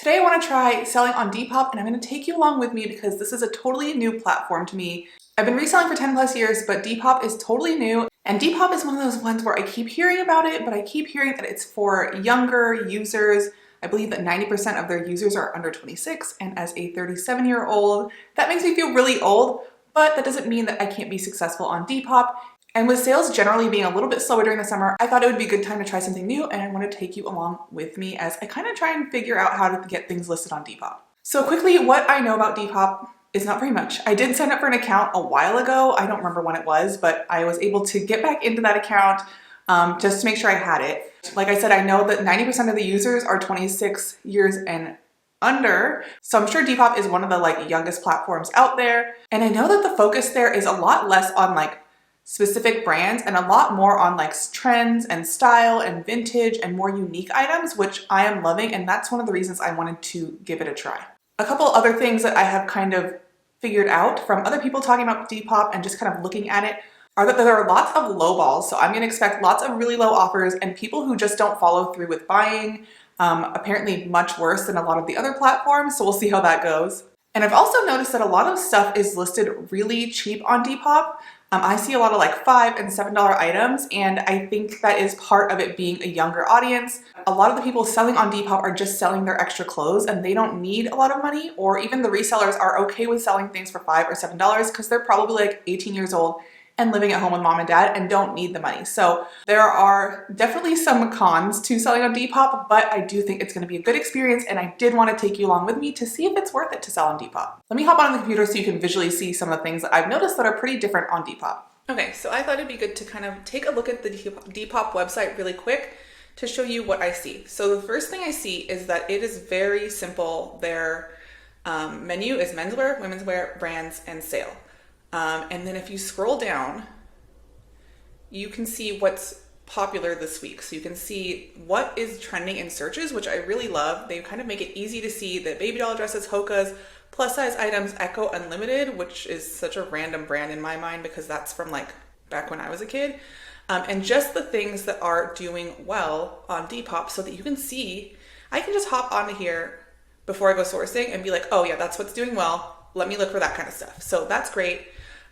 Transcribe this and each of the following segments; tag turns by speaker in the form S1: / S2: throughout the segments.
S1: Today I want to try selling on Depop, and I'm going to take you along with me because this is a totally new platform to me. I've been reselling for 10 plus years, but Depop is totally new. And Depop is one of those ones where I keep hearing about it, but I keep hearing that it's for younger users. I believe that 90% of their users are under 26, and as a 37-year-old, that makes me feel really old, but that doesn't mean that I can't be successful on Depop. And with sales generally being a little bit slower during the summer, I thought it would be a good time to try something new, and I want to take you along with me as I kind of try and figure out how to get things listed on Depop. So quickly, what I know about Depop is not very much. I did sign up for an account a while ago. I don't remember when it was, but I was able to get back into that account just to make sure I had it. Like I said, I know that 90% of the users are 26 years and under. So I'm sure Depop is one of the youngest platforms out there. And I know that the focus there is a lot less on specific brands and a lot more on trends and style and vintage and more unique items, which I am loving. And that's one of the reasons I wanted to give it a try. A couple other things that I have kind of figured out from other people talking about Depop and just kind of looking at it are that there are lots of low balls. So I'm going to expect lots of really low offers and people who just don't follow through with buying, apparently much worse than a lot of the other platforms. So we'll see how that goes. And I've also noticed that a lot of stuff is listed really cheap on Depop. I see a lot of $5 and $7 items, and I think that is part of it being a younger audience. A lot of the people selling on Depop are just selling their extra clothes and they don't need a lot of money, or even the resellers are okay with selling things for $5 or $7 because they're probably 18 years old and living at home with mom and dad and don't need the money. So there are definitely some cons to selling on Depop, but I do think it's going to be a good experience, and I did want to take you along with me to see if it's worth it to sell on Depop. Let me hop on the computer so you can visually see some of the things that I've noticed that are pretty different on Depop. Okay, so I thought it'd be good to kind of take a look at the Depop website really quick to show you what I see. So the first thing I see is that it is very simple. Their menu is menswear, women's wear, brands, and sale. And then if you scroll down, you can see what's popular this week. So you can see what is trending in searches, which I really love. They kind of make it easy to see the baby doll dresses, hokas, plus size items, Echo Unlimited, which is such a random brand in my mind because that's from back when I was a kid. And just the things that are doing well on Depop so that you can see, I can just hop onto here before I go sourcing and be like, oh yeah, that's what's doing well. Let me look for that kind of stuff. So that's great.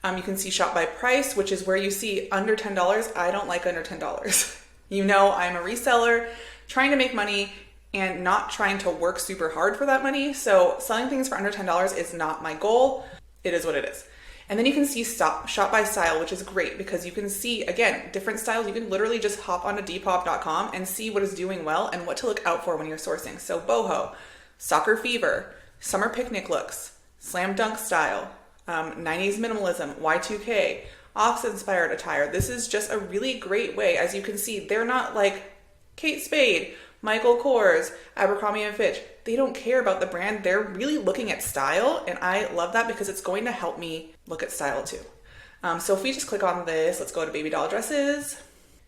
S1: You can see shop by price, which is where you see under $10. I don't like under $10. You know, I'm a reseller trying to make money and not trying to work super hard for that money. So selling things for under $10 is not my goal. It is what it is. And then you can see shop by style, which is great because you can see, again, different styles. You can literally just hop onto Depop.com and see what is doing well and what to look out for when you're sourcing. So boho, soccer fever, summer picnic looks, slam dunk style, 90s minimalism, Y2K, Ox-inspired attire. This is just a really great way. As you can see, they're not like Kate Spade, Michael Kors, Abercrombie & Fitch. They don't care about the brand. They're really looking at style, and I love that because it's going to help me look at style too. So if we just click on this, let's go to baby doll dresses,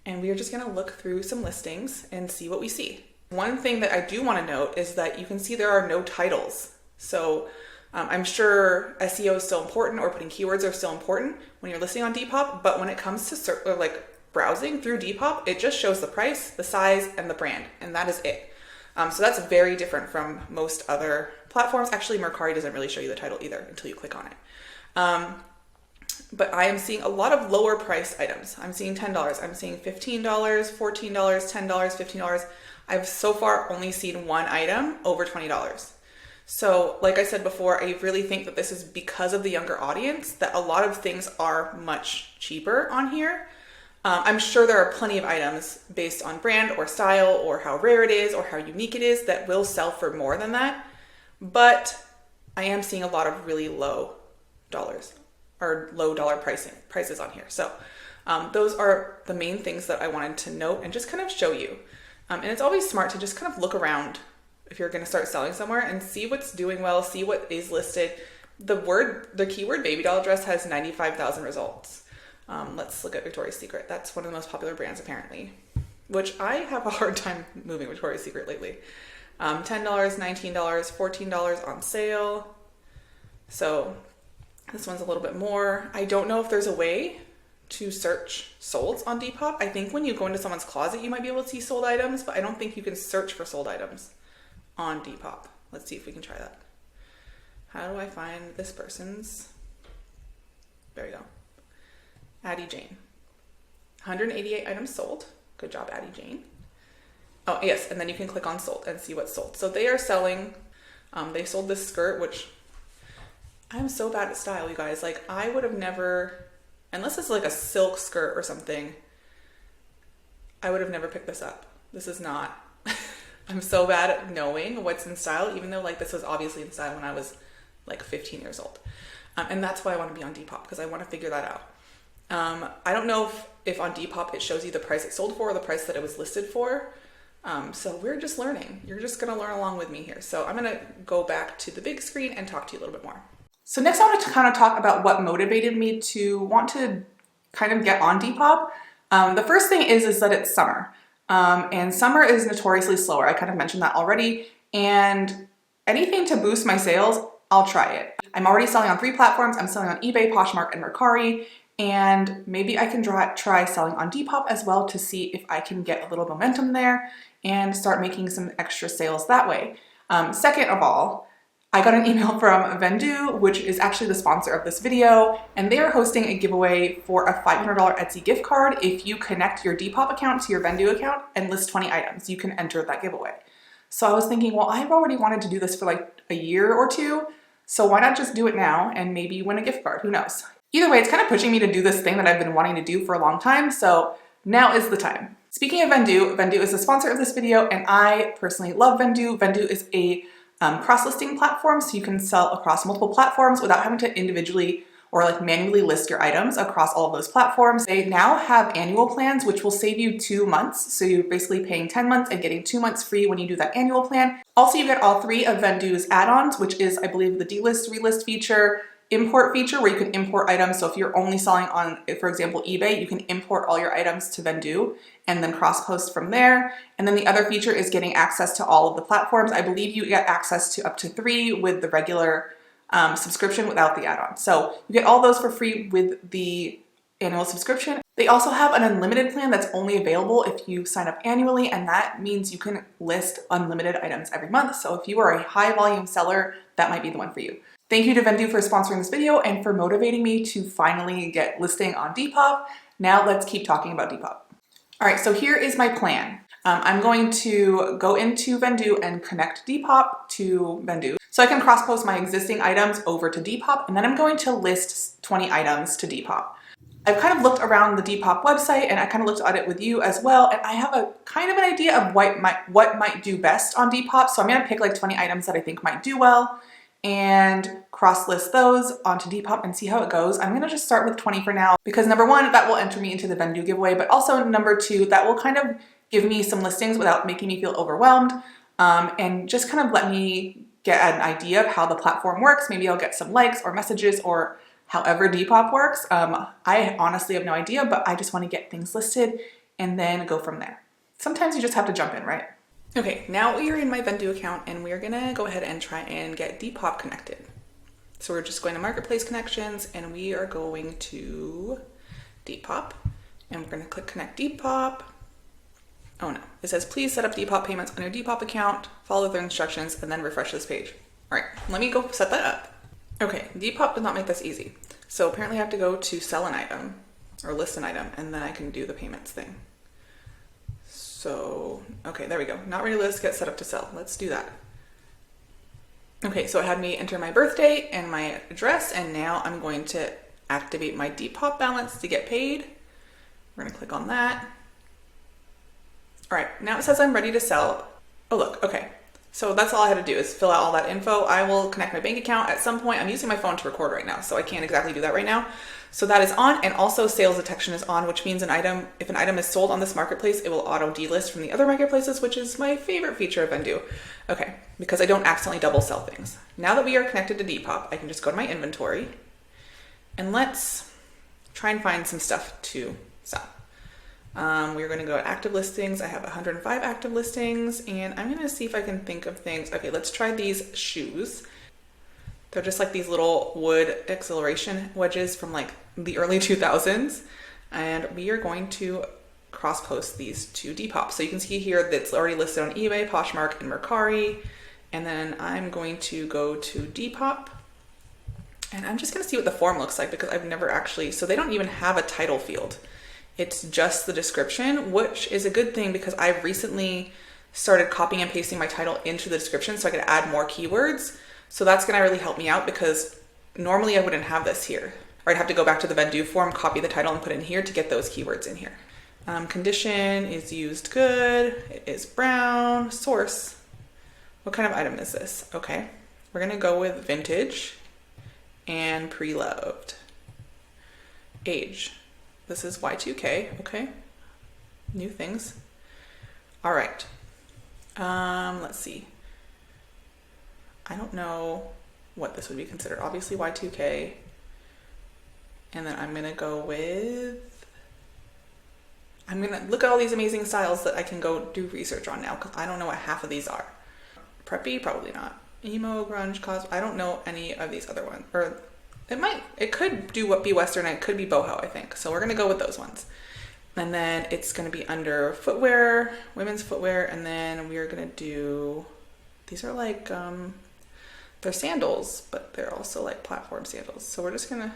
S1: and we are just gonna look through some listings and see what we see. One thing that I do wanna note is that you can see there are no titles. So I'm sure SEO is still important, or putting keywords are still important when you're listing on Depop, but when it comes to browsing through Depop, it just shows the price, the size, and the brand, and that is it. So that's very different from most other platforms. Actually, Mercari doesn't really show you the title either until you click on it. But I am seeing a lot of lower priced items. I'm seeing $10, I'm seeing $15, $14, $10, $15. I've so far only seen one item over $20. So like I said before, I really think that this is because of the younger audience that a lot of things are much cheaper on here. I'm sure there are plenty of items based on brand or style or how rare it is or how unique it is that will sell for more than that. But I am seeing a lot of really low dollars or low dollar prices on here. So those are the main things that I wanted to note and just kind of show you. And it's always smart to just kind of look around if you're going to start selling somewhere and see what's doing well, see what is listed. The keyword baby doll dress has 95,000 results. Let's look at Victoria's Secret. That's one of the most popular brands apparently, which I have a hard time moving Victoria's Secret lately. $10, $19, $14 on sale. So this one's a little bit more. I don't know if there's a way to search solds on Depop. I think when you go into someone's closet, you might be able to see sold items, but I don't think you can search for sold items on Depop. Let's see if we can try that. How do I find this person's? There we go. Addie Jane. 188 items sold. Good job, Addie Jane. Oh, yes, and then you can click on sold and see what's sold. So they are selling, they sold this skirt, which I'm so bad at style, you guys. Like, I would have never, unless it's like a silk skirt or something, I would have never picked this up. This is not, I'm so bad at knowing what's in style, even though like this was obviously in style when I was like 15 years old. And that's why I want to be on Depop, because I want to figure that out. I don't know if on Depop it shows you the price it sold for or the price that it was listed for. So we're just learning. You're just going to learn along with me here. So I'm going to go back to the big screen and talk to you a little bit more. So next I want to kind of talk about what motivated me to want to kind of get on Depop. The first thing is that it's summer. And summer is notoriously slower. I kind of mentioned that already. And anything to boost my sales, I'll try it. I'm already selling on 3 platforms. I'm selling on eBay, Poshmark, and Mercari. And maybe I can try selling on Depop as well to see if I can get a little momentum there and start making some extra sales that way. Second of all, I got an email from Vendoo, which is actually the sponsor of this video, and they are hosting a giveaway for a $500 Etsy gift card. If you connect your Depop account to your Vendoo account and list 20 items, you can enter that giveaway. So I was thinking, well, I've already wanted to do this for like a year or two, so why not just do it now and maybe win a gift card? Who knows? Either way, it's kind of pushing me to do this thing that I've been wanting to do for a long time, so now is the time. Speaking of Vendoo, Vendoo is the sponsor of this video, and I personally love Vendoo. Vendoo is a cross-listing platform, so you can sell across multiple platforms without having to individually or like manually list your items across all of those platforms. They now have annual plans, which will save you 2 months. So you're basically paying 10 months and getting 2 months free when you do that annual plan. Also, you get all 3 of Vendoo's add-ons, which is, I believe, the delist, relist feature, import feature, where you can import items. So if you're only selling on, for example, eBay, you can import all your items to Vendoo and then cross-post from there. And then the other feature is getting access to all of the platforms. I believe you get access to up to 3 with the regular subscription without the add-on. So you get all those for free with the annual subscription. They also have an unlimited plan that's only available if you sign up annually, and that means you can list unlimited items every month. So if you are a high volume seller, that might be the one for you. Thank you to Vendoo for sponsoring this video and for motivating me to finally get listing on Depop. Now let's keep talking about Depop. All right, so here is my plan. I'm going to go into Vendoo and connect Depop to Vendoo so I can cross-post my existing items over to Depop, and then I'm going to list 20 items to Depop. I've kind of looked around the Depop website, and I kind of looked at it with you as well, and I have a kind of an idea of what might do best on Depop. So I'm going to pick like 20 items that I think might do well and cross-list those onto Depop and see how it goes. I'm gonna just start with 20 for now because number 1, that will enter me into the Vendoo giveaway, but also number 2, that will kind of give me some listings without making me feel overwhelmed, and just kind of let me get an idea of how the platform works. Maybe I'll get some likes or messages or however Depop works. I honestly have no idea, but I just wanna get things listed and then go from there. Sometimes you just have to jump in, right? Okay, now we are in my Vendoo account and we are gonna go ahead and try and get Depop connected. So we're just going to Marketplace Connections and we are going to Depop and we're gonna click Connect Depop. Oh no, it says please set up Depop payments on your Depop account, follow the instructions, and then refresh this page. All right, let me go set that up. Okay, Depop did not make this easy. So apparently I have to go to sell an item or list an item and then I can do the payments thing. So, okay, there we go. Not ready to list, get set up to sell. Let's do that. Okay, so it had me enter my birthday and my address, and now I'm going to activate my Depop balance to get paid. We're gonna click on that. All right, now it says I'm ready to sell. Oh look, okay. So that's all I had to do is fill out all that info. I will connect my bank account at some point. I'm using my phone to record right now, so I can't exactly do that right now. So that is on, and also sales detection is on, which means if an item is sold on this marketplace, it will auto delist from the other marketplaces, which is my favorite feature of Vendoo. Okay, because I don't accidentally double sell things. Now that we are connected to Depop, I can just go to my inventory and let's try and find some stuff to sell. We're going to go to active listings. I have 105 active listings, and I'm going to see if I can think of things. Okay, let's try these shoes. They're just like these little wood acceleration wedges from like the early 2000s. And we are going to cross-post these to Depop. So you can see here that's already listed on eBay, Poshmark, and Mercari. And then I'm going to go to Depop, and I'm just gonna see what the form looks like because I've never actually, so they don't even have a title field. It's just the description, which is a good thing because I've recently started copying and pasting my title into the description so I could add more keywords. So that's gonna really help me out because normally I wouldn't have this here. Or I'd have to go back to the Vendoo form, copy the title and put it in here to get those keywords in here. Condition is used good, it is brown, source. What kind of item is this? Okay, we're gonna go with vintage and pre-loved. Age, this is Y2K, okay. New things. All right, let's see. I don't know what this would be considered. Obviously Y2K. And then I'm gonna go with, I'm gonna look at all these amazing styles that I can go do research on now because I don't know what half of these are. Preppy, probably not. Emo, grunge, cos, I don't know any of these other ones. Or it could be Western, it could be boho, I think. So we're gonna go with those ones. And then it's gonna be under footwear, women's footwear, and then we're gonna do, these are like, they're sandals, but they're also like platform sandals. So we're just gonna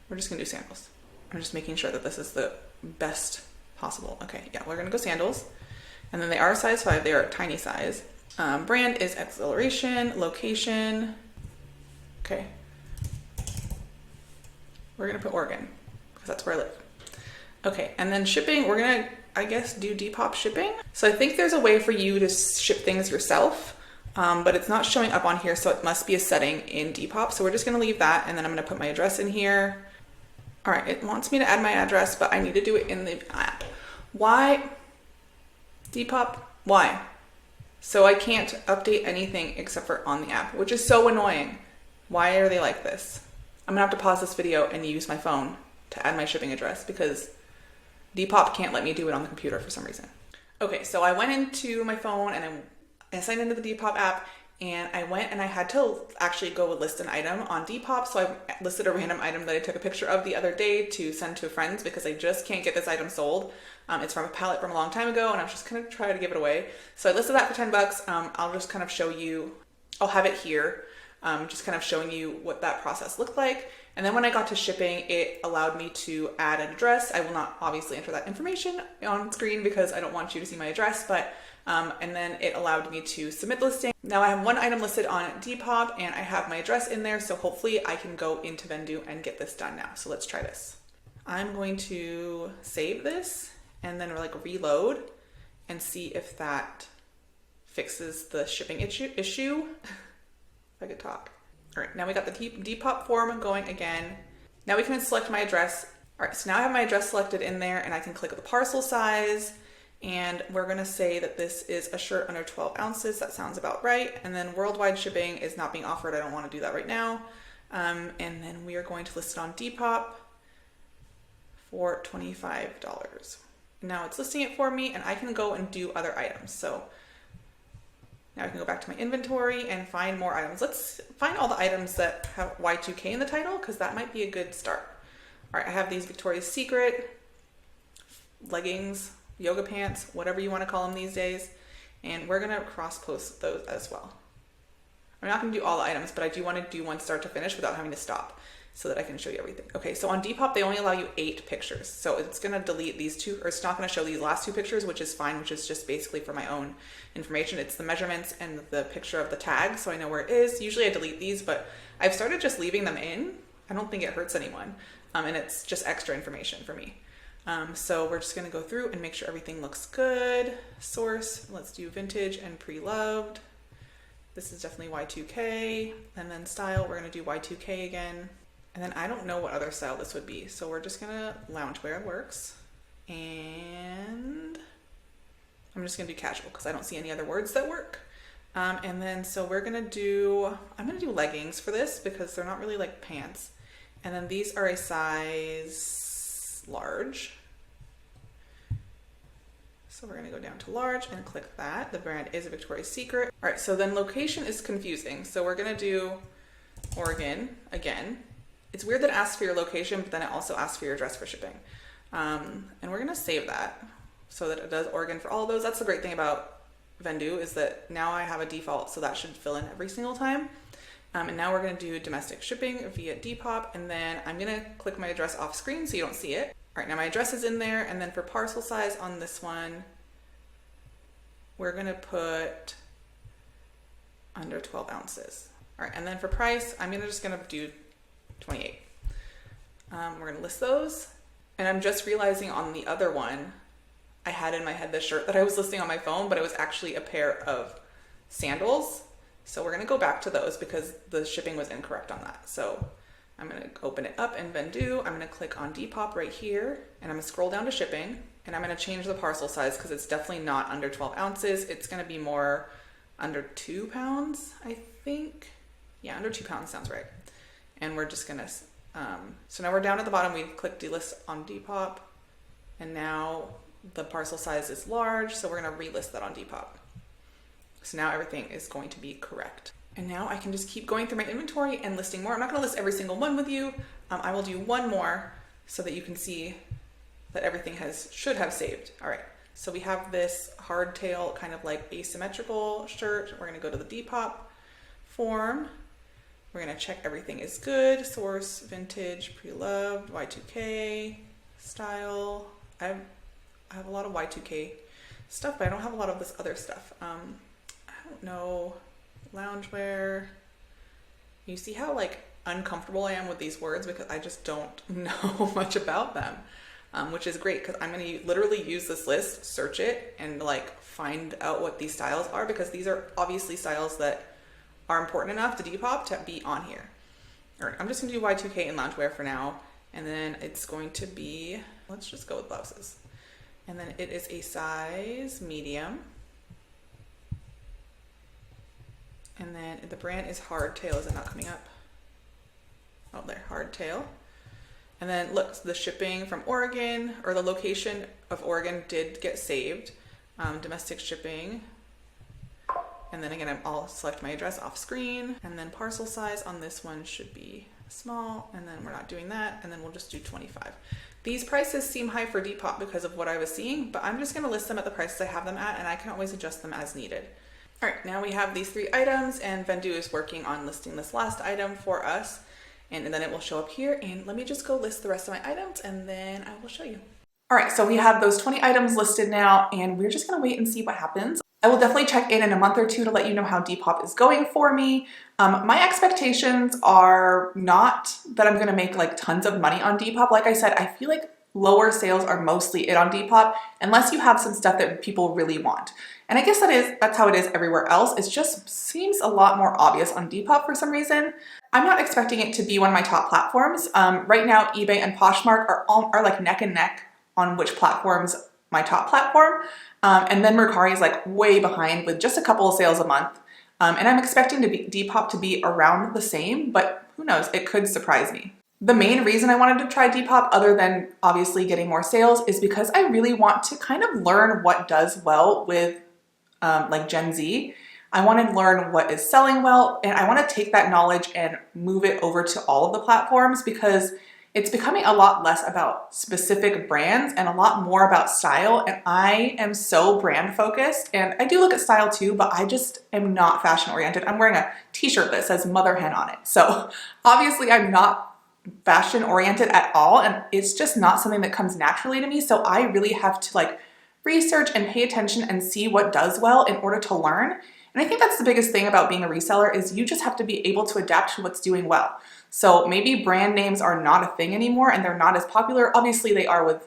S1: do sandals. I'm just making sure that this is the best possible. Okay, yeah, we're gonna go sandals. And then they are size 5, they are a tiny size. Brand is Acceleration, location. Okay. We're gonna put Oregon, because that's where I live. Okay, and then shipping, we're gonna, I guess, do Depop shipping. So I think there's a way for you to ship things yourself, but it's not showing up on here, so it must be a setting in Depop. So we're just gonna leave that, and then I'm gonna put my address in here. All right, it wants me to add my address, but I need to do it in the app. Why? Depop, why? So I can't update anything except for on the app, which is so annoying. Why are they like this? I'm gonna have to pause this video and use my phone to add my shipping address because Depop can't let me do it on the computer for some reason. Okay, so I went into my phone and I signed into the Depop app, and I went and I had to actually go list an item on Depop. So I listed a random item that I took a picture of the other day to send to friends because I just can't get this item sold. It's from a palette from a long time ago and I was just gonna try to give it away. So I listed that for 10 bucks. I'll just kind of show you, I'll have it here, just kind of showing you what that process looked like. And then when I got to shipping, it allowed me to add an address. I will not obviously enter that information on screen because I don't want you to see my address, but and then it allowed me to submit the listing. Now I have one item listed on Depop and I have my address in there, so hopefully I can go into Vendoo and get this done now. So let's try this. I'm going to save this and then like reload and see if that fixes the shipping issue. If I could talk. All right, now we got the Depop form going again. Now we can select my address. All right, so now I have my address selected in there and I can click the parcel size. And we're gonna say that this is a shirt under 12 ounces. That sounds about right. And then worldwide shipping is not being offered. I don't wanna do that right now. And then we are going to list it on Depop for $25. Now it's listing it for me and I can go and do other items. So now I can go back to my inventory and find more items. Let's find all the items that have Y2K in the title because that might be a good start. All right, I have these Victoria's Secret leggings, yoga pants, whatever you want to call them these days. And we're gonna cross post those as well. I'm not gonna do all the items, but I do want to do one start to finish without having to stop so that I can show you everything. Okay, so on Depop, they only allow you 8 pictures. So it's gonna delete these 2, or it's not gonna show these last 2 pictures, which is fine, which is just basically for my own information. It's the measurements and the picture of the tag, so I know where it is. Usually I delete these, but I've started just leaving them in. I don't think it hurts anyone. And it's just extra information for me. So we're just gonna go through and make sure everything looks good. Source, let's do vintage and pre-loved. This is definitely Y2K. And then style, we're gonna do Y2K again. And then I don't know what other style this would be. So we're just gonna loungewear works. And I'm just gonna do casual because I don't see any other words that work. And then, so we're gonna do, I'm gonna do leggings for this because they're not really like pants. And then these are a size large. So we're gonna go down to large and click that. The brand is a Victoria's Secret. All right, so then location is confusing. So we're gonna do Oregon again. It's weird that it asks for your location, but then it also asks for your address for shipping. And we're gonna save that so that it does Oregon for all of those. That's the great thing about Vendoo is that now I have a default, so that should fill in every single time. And now we're going to do domestic shipping via Depop, and then I'm going to click my address off screen so you don't see it. All right, now my address is in there, and then for parcel size on this one, we're going to put under 12 ounces. All right, and then for price, I'm just going to do 28. We're going to list those, and I'm just realizing on the other one, I had in my head the shirt that I was listing on my phone, but it was actually a pair of sandals. So we're going to go back to those because the shipping was incorrect on that. So I'm going to open it up in Vendoo. I'm going to click on Depop right here, and I'm going to scroll down to shipping, and I'm going to change the parcel size because it's definitely not under 12 ounces. It's going to be more under 2 pounds, I think. Yeah, under 2 pounds sounds right. And we're just going to, so now we're down at the bottom. We click delist on Depop, and now the parcel size is large. So we're going to relist that on Depop. So now everything is going to be correct. And now I can just keep going through my inventory and listing more. I'm not going to list every single one with you. I will do one more so that you can see that everything should have saved. All right. So we have this hardtail kind of like asymmetrical shirt. We're going to go to the Depop form. We're going to check everything is good. Source, vintage, pre-loved, Y2K, style. I have a lot of Y2K stuff, but I don't have a lot of this other stuff. I don't know, loungewear. You see how like uncomfortable I am with these words because I just don't know much about them, which is great because I'm going to literally use this list, search it, and like find out what these styles are because these are obviously styles that are important enough to Depop to be on here. All right, I'm just going to do Y2K and loungewear for now, and then it's going to be, let's just go with blouses. And then it is a size medium. And then the brand is Hardtail. Is it not coming up? Oh, there, Hardtail. And then look, the shipping from Oregon, or the location of Oregon did get saved. Domestic shipping. And then again, I'll select my address off screen. And then parcel size on this one should be small. And then we're not doing that. And then we'll just do 25. These prices seem high for Depop because of what I was seeing, but I'm just going to list them at the prices I have them at, and I can always adjust them as needed. All right, now we have these 3 items, and Vendoo is working on listing this last item for us, and then it will show up here. And let me just go list the rest of my items, and then I will show you. All right, so we have those 20 items listed now, and we're just going to wait and see what happens. I will definitely check in a month or two to let you know how Depop is going for me. My expectations are not that I'm going to make like tons of money on Depop. Like I said, I feel like lower sales are mostly it on Depop unless you have some stuff that people really want. And I guess that's how it is everywhere else. It just seems a lot more obvious on Depop for some reason. I'm not expecting it to be one of my top platforms. Right now, eBay and Poshmark are like neck and neck on which platform's my top platform. And then Mercari is like way behind with just a couple of sales a month. And I'm expecting Depop to be around the same, but who knows, it could surprise me. The main reason I wanted to try Depop, other than obviously getting more sales, is because I really want to kind of learn what does well with like Gen Z. I want to learn what is selling well, and I want to take that knowledge and move it over to all of the platforms because it's becoming a lot less about specific brands and a lot more about style. And I am so brand focused, and I do look at style too, but I just am not fashion oriented. I'm wearing a t-shirt that says Mother Hen on it. So obviously I'm not fashion oriented at all, and it's just not something that comes naturally to me. So I really have to like research and pay attention and see what does well in order to learn. And I think that's the biggest thing about being a reseller is you just have to be able to adapt to what's doing well. So maybe brand names are not a thing anymore and they're not as popular. Obviously they are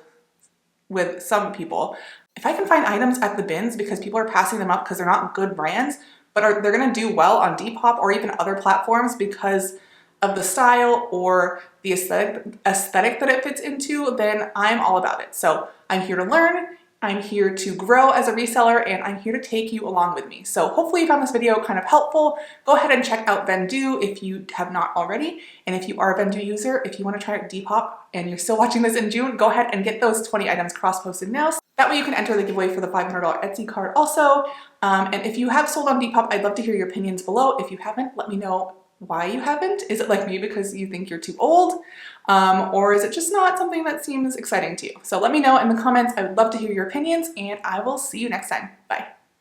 S1: with some people. If I can find items at the bins because people are passing them up because they're not good brands, but they're going to do well on Depop or even other platforms because of the style or the aesthetic that it fits into, then I'm all about it. So I'm here to learn. I'm here to grow as a reseller, and I'm here to take you along with me. So hopefully you found this video kind of helpful. Go ahead and check out Vendoo if you have not already. And if you are a Vendoo user, if you want to try out Depop and you're still watching this in June, go ahead and get those 20 items cross-posted now. That way you can enter the giveaway for the $500 Etsy card also. And if you have sold on Depop, I'd love to hear your opinions below. If you haven't, let me know why you haven't. Is it like me because you think you're too old? Or is it just not something that seems exciting to you? So let me know in the comments. I would love to hear your opinions, and I will see you next time. Bye.